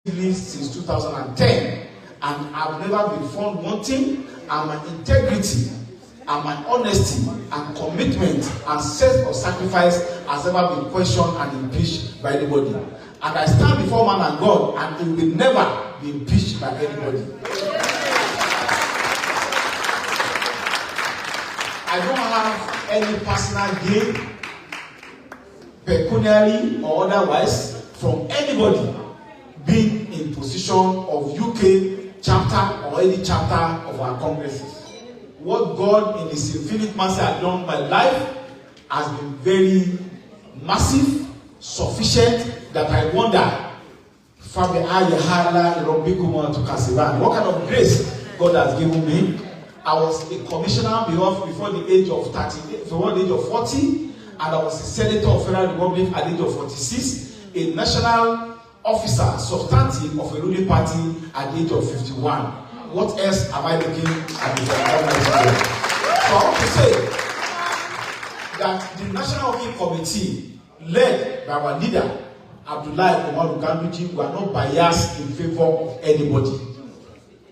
since 2010, and I've never been found wanting, and my integrity and my honesty and commitment and sense of sacrifice has never been questioned and impeached by anybody. And I stand before man and God, and it will never be impeached by anybody. I don't have any personal gain, pecuniary or otherwise, from anybody being in position of UK chapter or any chapter of our congresses. What God in His infinite mercy has done in my life has been very massive, sufficient, that I wonder, what kind of grace God has given me. I was a commissioner before the age of 40, and I was a senator of Federal Republic at the age of 46, a national officer, substantive of a ruling party at the age of 51. What else am I looking at before Almighty God? So I want to say that the National Working Committee, led by our leader, Abdullahi Umaru Ganduji, we are not biased in favor of anybody.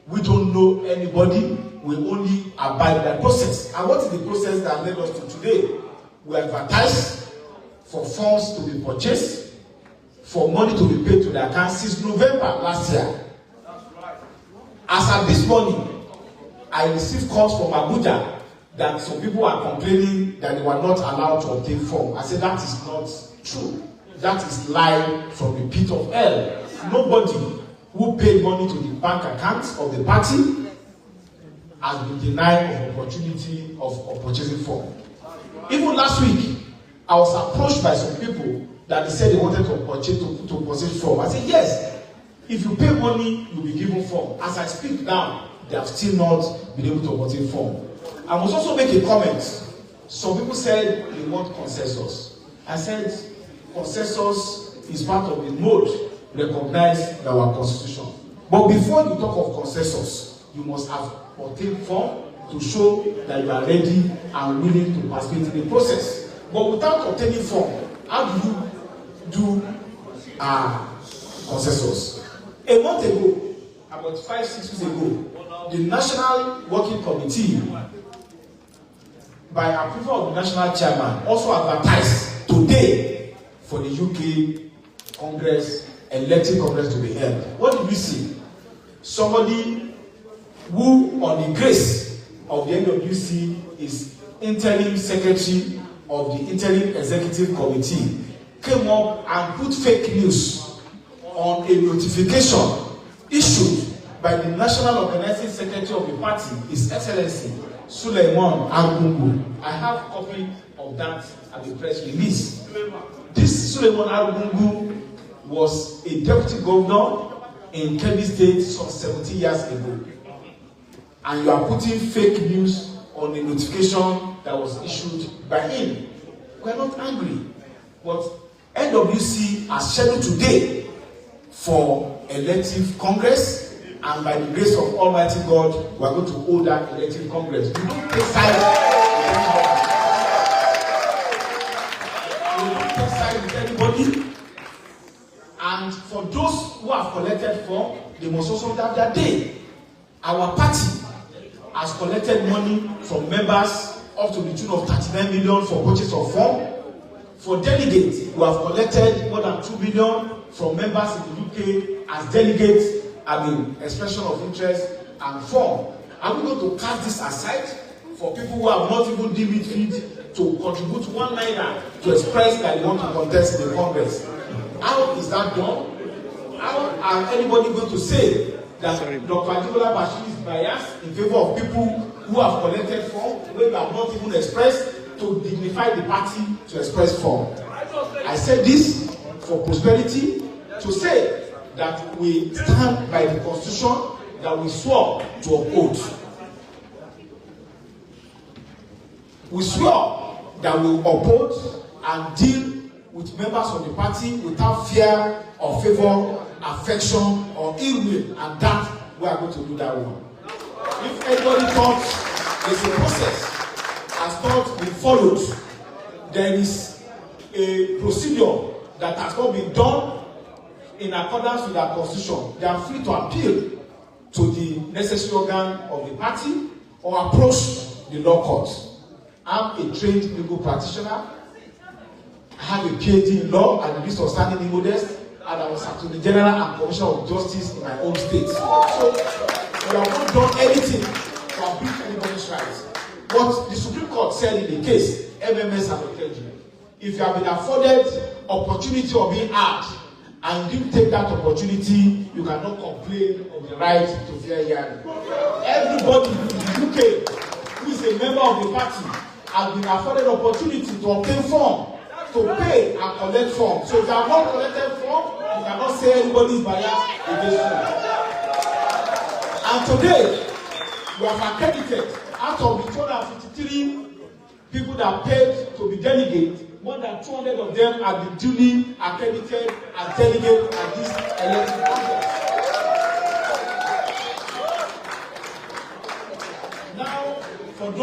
We don't know anybody. We only abide by the process. And what is the process that led us to today? We advertise for funds to be purchased, for money to be paid to the account since November last year. As of this morning, I received calls from Abuja that some people are complaining that they were not allowed to obtain form. I said that is not true. That is lie from the pit of hell. Nobody who paid money to the bank accounts of the party has been denied an opportunity of purchasing form. Even last week, I was approached by some people that they said they wanted to purchase form. I said, yes, if you pay money, you'll be given form. As I speak now, they have still not been able to obtain form. I must also make a comment. Some people said they want consensus. I said consensus is part of the mode recognized by our constitution. But before you talk of consensus, you must have obtained form to show that you are ready and willing to participate in the process. But without obtaining form, how do you do consensus? A month ago, about 5-6 weeks ago, the National Working Committee, by approval of the National Chairman, also advertised today for the UK Congress, elected Congress to be held. What did we see? Somebody who, on the grace of the NWC, is interim secretary of the interim executive committee, came up and put fake news on a notification issued by the national organizing secretary of the party, His Excellency Suleiman Argungu. I have a copy of that at the press release. This Suleiman Argungu was a deputy governor in Kebbi State some 70 years ago. And you are putting fake news on a notification that was issued by him. We are not angry, but NWC has scheduled today for elective Congress, and by the grace of Almighty God, we are going to hold that elective Congress. We don't take sides with anybody. And for those who have collected form, they must also have their day. Our party has collected money from members up to the tune of 39 million for purchase of form. For delegates, we have collected more than 2 million from members in the UK as delegates, expression of interest and form. Are we going to cast this aside for people who have not even deemed it fit to contribute 1 naira to express that they want to contest in the Congress? How is that done? How are anybody going to say that Dr. AJIBOLA is biased in favor of people who have collected form, where they have not even expressed, to dignify the party to express form? I said this for prosperity, to say that we stand by the Constitution that we swore to uphold. We swore that we will uphold and deal with members of the party without fear or favor, affection or ill will, and that we are going to do that one. If anybody thought there's a process has not been followed, there is a procedure that has not been done in accordance with our constitution, they are free to appeal to the necessary organ of the party or approach the law court. I'm a trained legal practitioner. I have a PhD in law and the list of standing legal desk, and I was Attorney General and Commissioner of Justice in my home state. So we have not done anything to abuse anybody's rights. But the Supreme Court said in the case, MMS have a clergy. If you have been afforded opportunity of being asked and you didn't take that opportunity, you cannot complain of the right to fair hearing. Everybody in the UK who is a member of the party has been afforded opportunity to obtain form, to pay and collect form. So if you have not collected form, you cannot say anybody's bias against you. And today, we have accredited out of the 253 people that paid to be delegates, more than 200 of them have been duly accredited as delegates at this election process. Now, for those